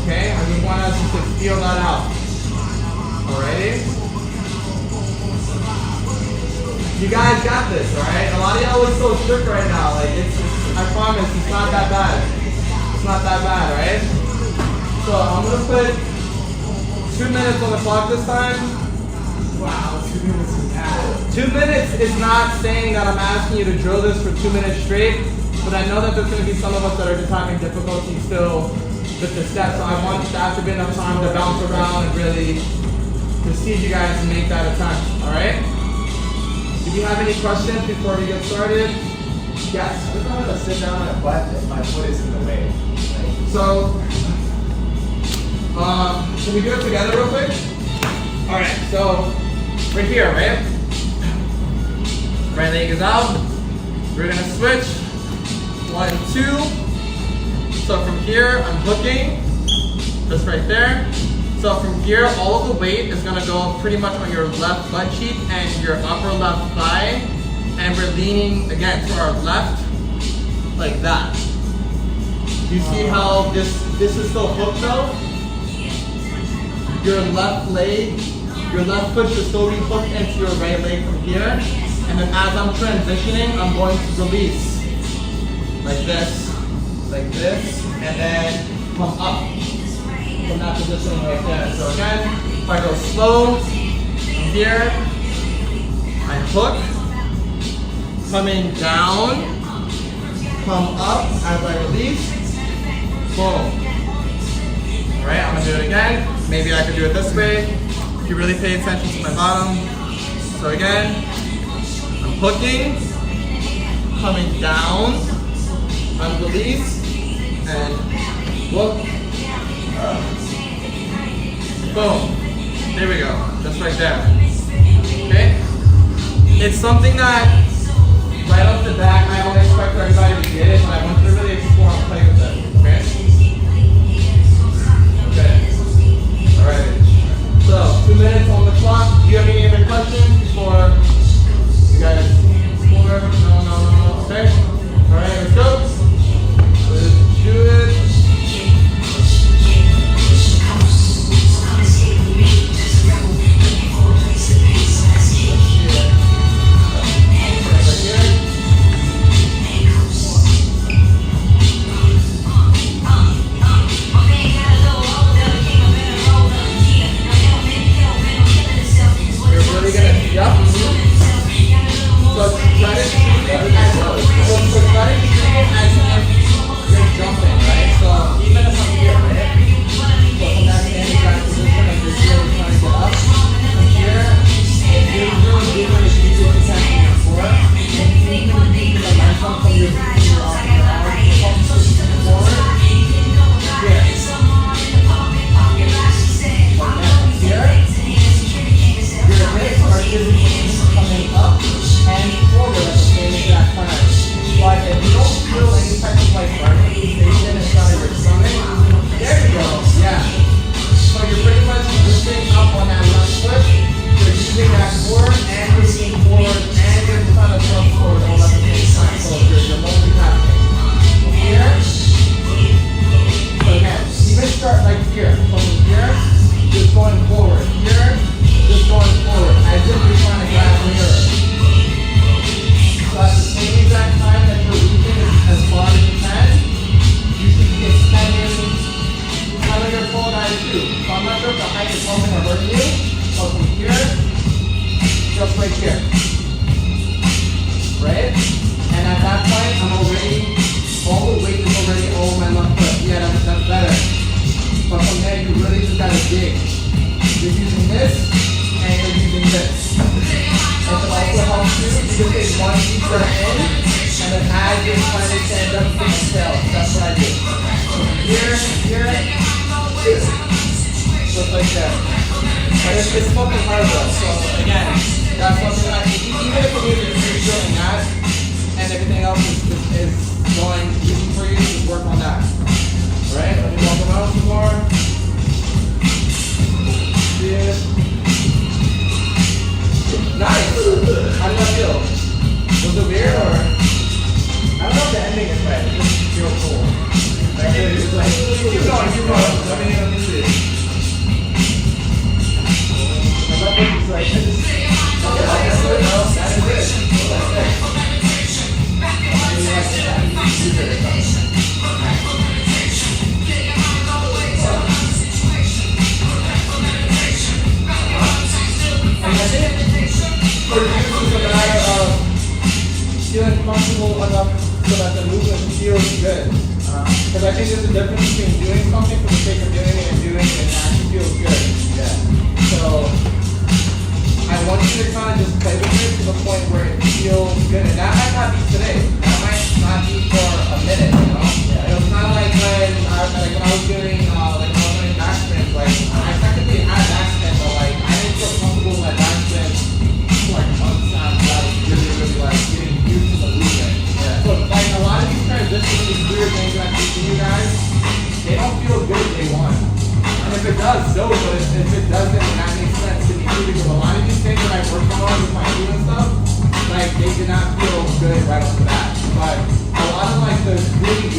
Okay, I just want us to feel that out. Alrighty? You guys got this, alright? A lot of y'all look so strict right now. Like, I promise, it's not that bad. It's not that bad, right? So I'm gonna put 2 minutes on the clock this time. Wow, 2 minutes is bad. 2 minutes is not saying that I'm asking you to drill this for 2 minutes straight, but I know that there's gonna be some of us that are just having difficulty still with the steps, so I want that to be enough time to bounce around and really proceed you guys to make that attempt, alright? Do you have any questions before we get started? Yes? I don't know how to sit down on a butt if my foot is in the way. So, can we do it together real quick? Alright, so, we're here, right? Right leg is out. We're gonna switch. 1, 2. So from here, I'm hooking, just right there. So from here, all of the weight is gonna go pretty much on your left butt cheek and your upper left thigh. And we're leaning, again, to our left, like that. Do you see how this is still hooked though? Your left leg, your left foot should still be hooked into your right leg from here. And then as I'm transitioning, I'm going to release, like this. Like this, and then come up from that position right there. So again, if I go slow, from here, I hook, coming down, come up as I release, boom. Alright, I'm gonna do it again. Maybe I could do it this way. If you really pay attention to my bottom. So again, I'm hooking, coming down, unrelease, and whoop, boom. There we go, just right there. Okay? It's something that right off the bat I don't expect everybody to get it, but I want you to really explore and play with it. Okay? Okay. Alright. So 2 minutes on the clock. Do you have any other questions before you guys explore? No. Okay? Alright, let's go. Let's do it. really good. But it's fucking hard though. So again, that's something that even if you're feeling that and everything else is going easy for you, just work on that. Alright, let me walk around some more. Yeah. Nice. How did that feel? Was it weird or? I don't know if the ending is right. It just feels cool. Like, it's just like, Keep going, keep going. Let me see. I love it. It's like, I just, Okay, that's good. No, that is it. And I think for you, it's a matter of feeling comfortable enough so that the movement feels good. Because I think there's a difference between doing something for the sake of doing it and doing it and it actually feels good. yeah. So I want you to kind of just play with it to the point where it feels good. And that might not be today. That might not be for a minute, you know? Yeah. It was kind of like when I was doing back spins, like I technically had back spins, but like I didn't feel comfortable with my back spins for like months after I was really like getting used to the movement. Yeah. So like a lot of these transitions, these weird things that I teach you guys, they don't feel good day one. And if it does, so but if it doesn't, then that makes sense to me too, because a lot of these things that I worked on with my shoe and stuff, like they did not feel good right off the bat. But a lot of like the really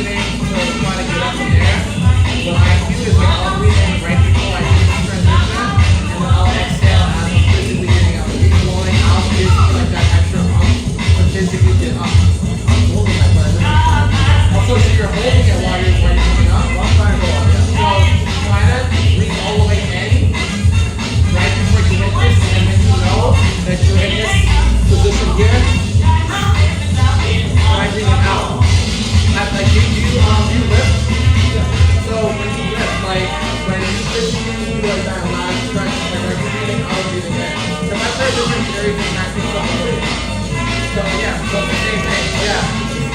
breathing to try to get up from there. What I do is like I'll breathe in right before I do this transition, and then I'll exhale as I'm physically getting up. Like blowing out basically like that extra pump to physically get up. I'm holding my breath. Also, so you're holding it while you're coming up. I'm trying to go up. Yeah. So try to breathe all the way in right before you hit this, and then you know that you're in this position here. Try breathing out. Like you lift. So when you lift, like when you physically do like that last stretch, like are you breathing out or breathing in? So if I try different theories and acting something. So yeah, so the same thing.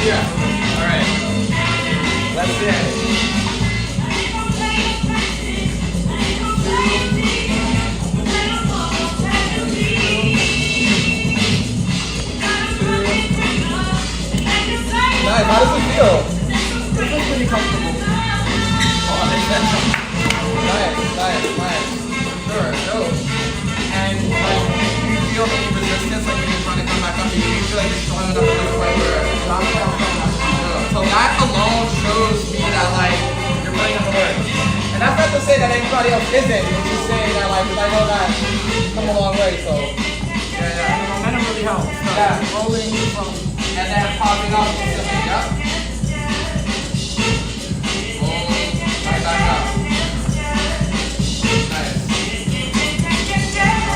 Yeah. All right. That's it. Nice. How does it feel? It feels pretty comfortable. Oh, nice. Sure. And like, do you feel any resistance, like when you're trying to come back up? Do you feel like you're showing it up to this point where? So that alone shows me that like you're putting in the work. And that's not to say that anybody else isn't. It's just saying that like, because I know that come a long way. So The momentum really helps. Yeah. Rolling from. and then popping up. Yep. Boom. Right back up. Nice.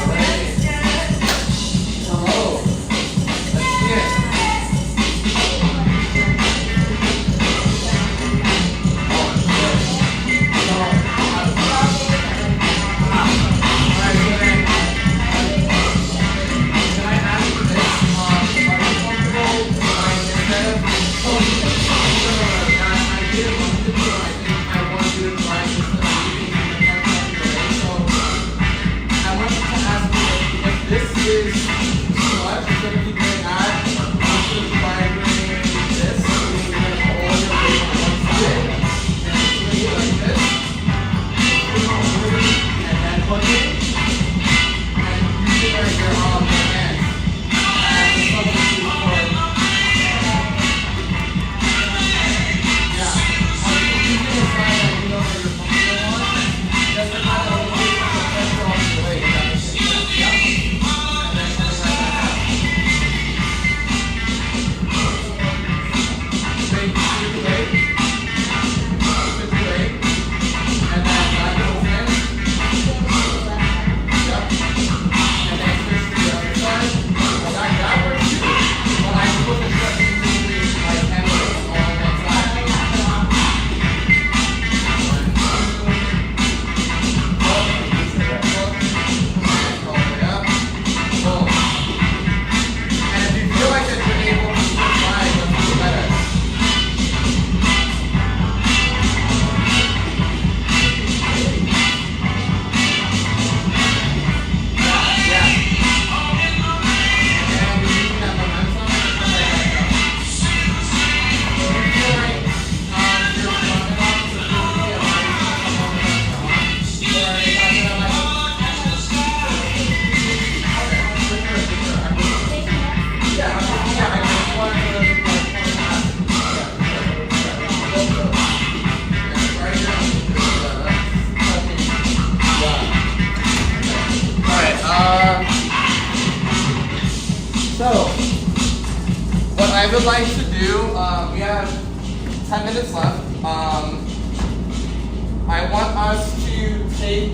Alright. Hello. Let's see it. I would like to do, we have 10 minutes left. I want us to take,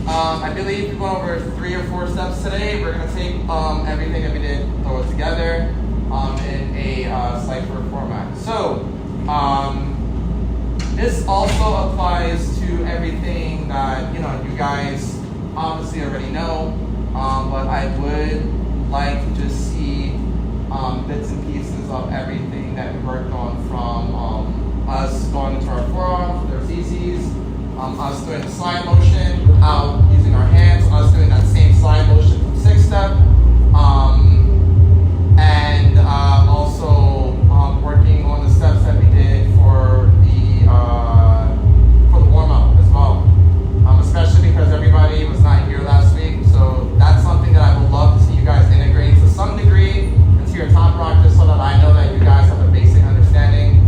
I believe we went over 3 or 4 steps today. We're going to take everything that we did, throw it together in a cipher format. So, this also applies to everything that, you guys obviously already know, but I would like to just see bits and pieces of everything that we worked on, from us going into our forearms with our CCs, us doing the slide motion without using our hands, us doing that same slide motion from 6 step, and also working on the steps that we did for the warm-up as well, especially because everybody was not here last week. So that's something that I would love to see you guys integrate to some degree into your top practice, so that I know that you guys have a basic understanding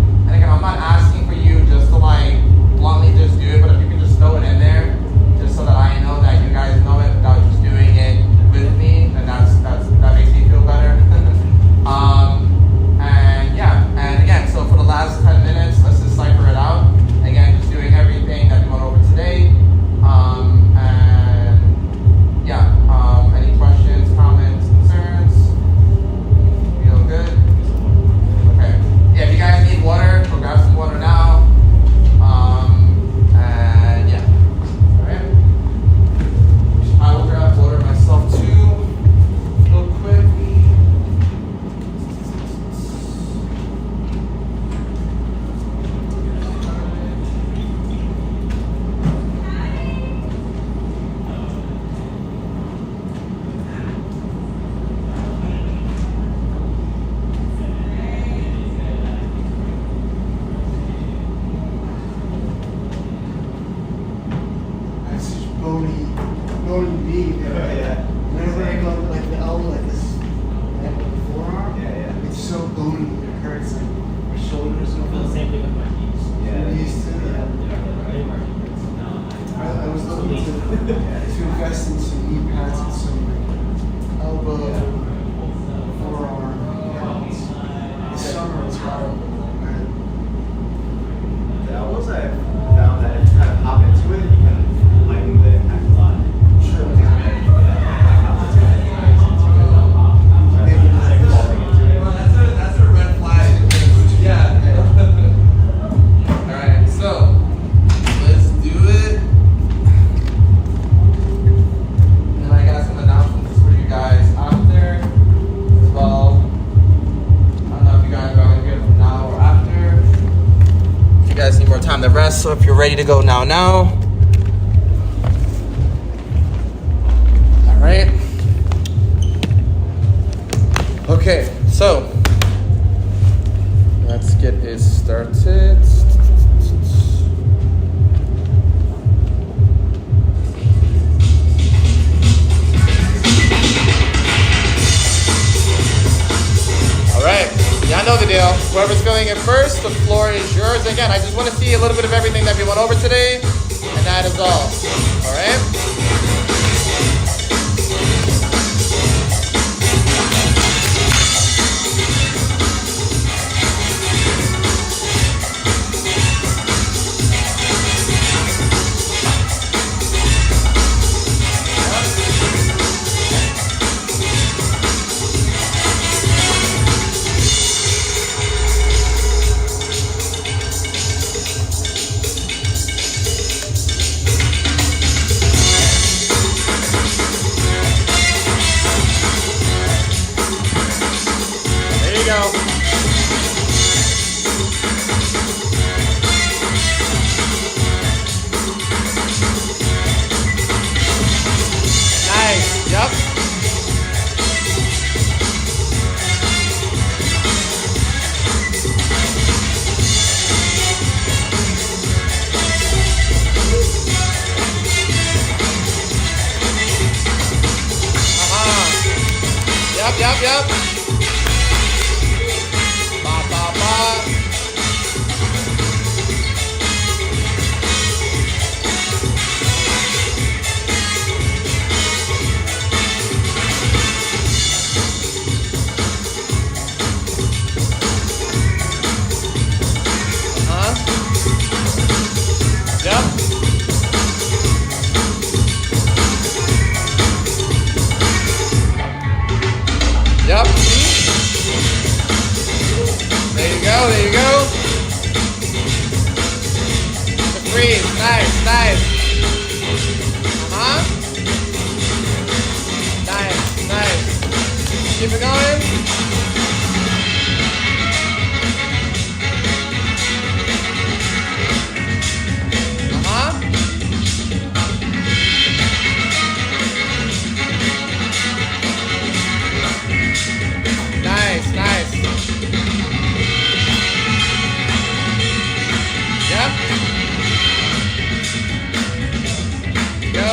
to invest in some knee pads and some elbow, forearm pads. This summer it's hot. The elbows I found that if you kind of hop into it, you can lighten the impact a lot. Sure. Well, that's a red flag. Yeah. Alright, so let's do it. And I got some announcements for you guys out there as well. I don't know if you guys are going to hear them now or after. If you guys need more time to rest, so if you're ready to go now. Alright. Okay, so let's get it started. All right, y'all know the deal. Whoever's going in first, the floor is yours. Again, I just want to see a little bit of everything that we went over today, and that is all. All right? Yep. Ba, ba, ba. Yep. Yep. There you go. The freeze. Nice. Nice. Keep it going. Nice. Yep. Go.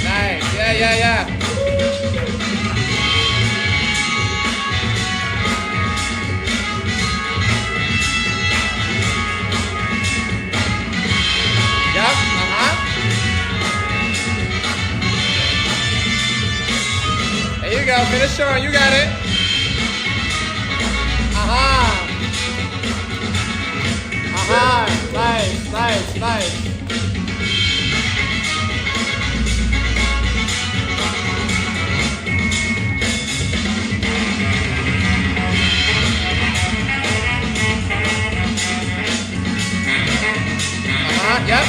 Nice. Yeah. Yep. There you go. Finish strong. You got it. Nice. Yep.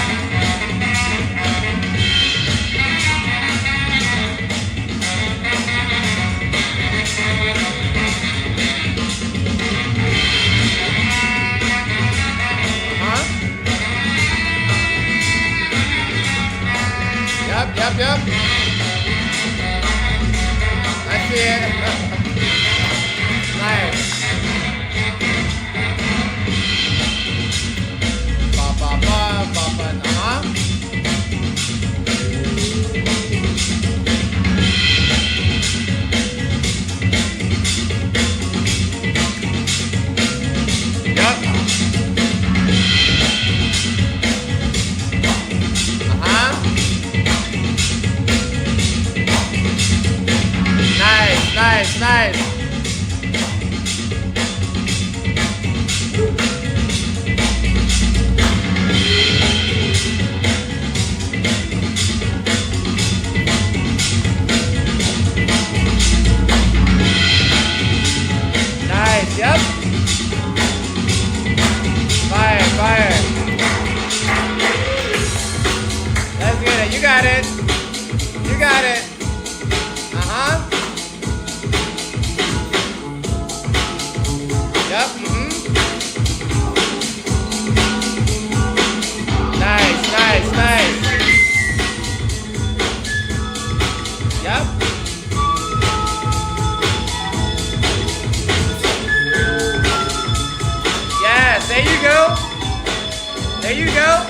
There you go.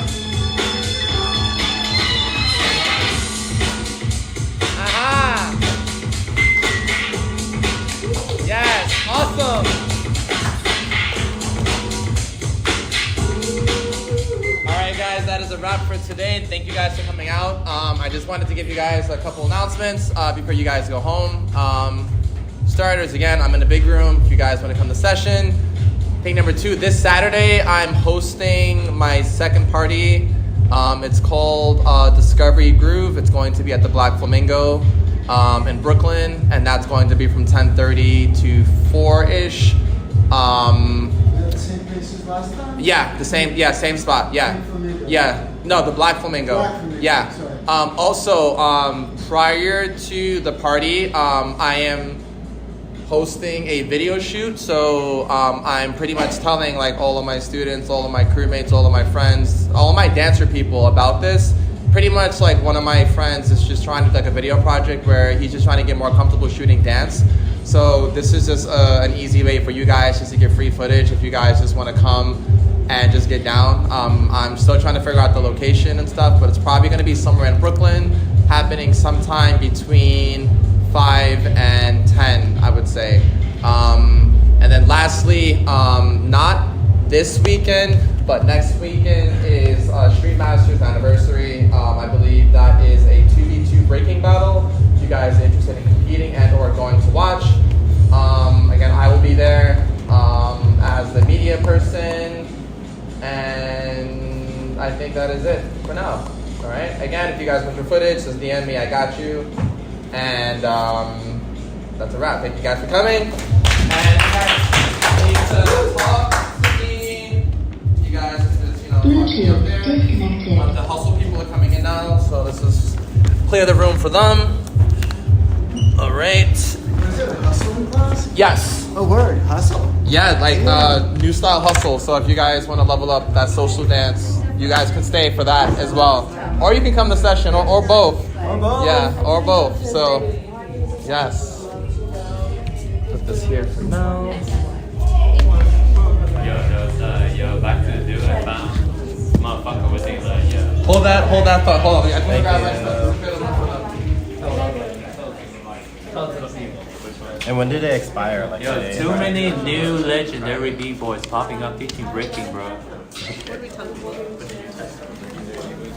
Aha. Yes, awesome. All right, guys, that is a wrap for today. Thank you guys for coming out. I just wanted to give you guys a couple announcements before you guys go home. Starters, again, I'm in the big room if you guys want to come to session. Thing number 2, this Saturday, I'm hosting my second party. It's called Discovery Groove. It's going to be at the Black Flamingo in Brooklyn, and that's going to be from 10:30 to 4-ish. The same place as last time? Yeah, same spot. Yeah. Yeah. No, the Black Flamingo. Black Flamingo, Yeah. sorry. Also, prior to the party, I am hosting a video shoot. So I'm pretty much telling like all of my students, all of my crewmates, all of my friends, all of my dancer people about this. Pretty much like one of my friends is just trying to do like a video project where he's just trying to get more comfortable shooting dance. So this is just an easy way for you guys just to get free footage if you guys just want to come and just get down. I'm still trying to figure out the location and stuff, but it's probably going to be somewhere in Brooklyn, happening sometime between 5 and 10, I would say. And then lastly, not this weekend, but next weekend is Street Masters anniversary. I believe that is a 2v2 breaking battle. If you guys are interested in competing and or going to watch. Again, I will be there as the media person, and I think that is it for now. All right. Again, if you guys want your footage, just DM me. I got you. And that's a wrap. Thank you guys for coming. And guys, need to talk to me. You guys just, talk to me up there. The hustle people are coming in now, so let's just clear the room for them. All right. Is it a hustling class? Yes. Oh, word. Hustle? Yeah, like new style hustle. So if you guys want to level up that social dance, you guys can stay for that as well. Or you can come to session, or both. Or both. Yeah, or both. So, yes. Put this here for now. Yo, back to the dude I found. Motherfucker was saying like, yo. Hold that thought. Hold on. I think I grab my stuff. And when did it expire? Like Yo, today, too right? many new legendary b-boys popping up teaching breaking, bro.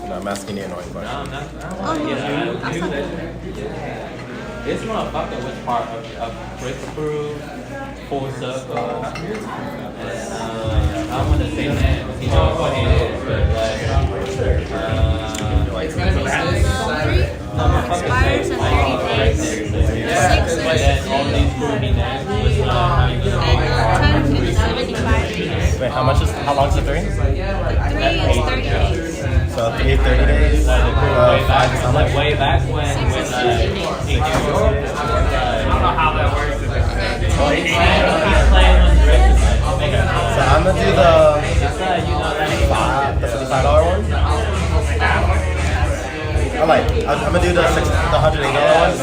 No, I'm asking the annoying question. No, I'm not. New legendary. This motherfucker was part of Break Approved, Full Circle. And, I want to say that he knows what it is, but like, It's gonna be this Saturday. Expires in 30 days. 6 that all these groovy names was and 10 is 75 days. Wait, how long is the 3? 3 is 30 days. So 3 30 days. way 5 back, is how much? like way back when 6 is 60 days. I don't know how that works. He's playing on the record. So I'm gonna do the $55 one. I'm gonna do the $180 one.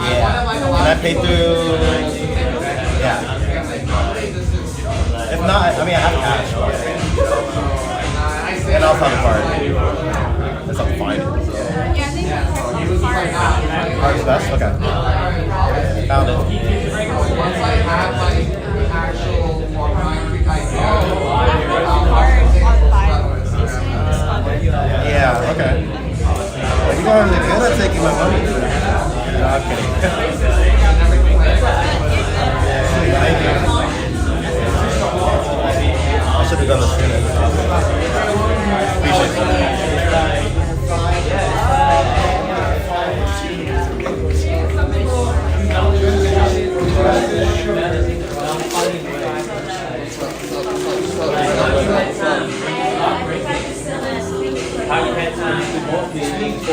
Yeah. Can I pay through? Yeah. If not, I mean I have cash. And I'll have a card. That's a fine. Card's best? Okay. Found it. Once I have like the actual more concrete idea, Yeah, okay. Well, you guys are really good at taking my money. No, I'm kidding. Thank you. I should have done this sooner. Appreciate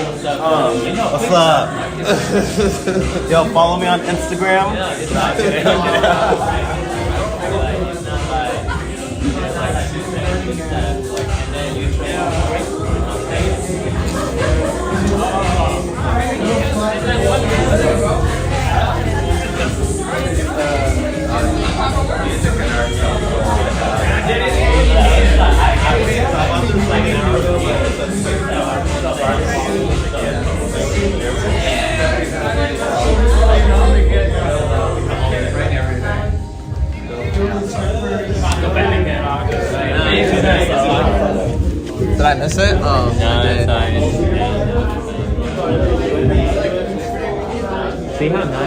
What's up? Yo, follow me on Instagram. Nah, I'm kidding. Did I miss it? Oh, No, I did. it's fine. See how nice.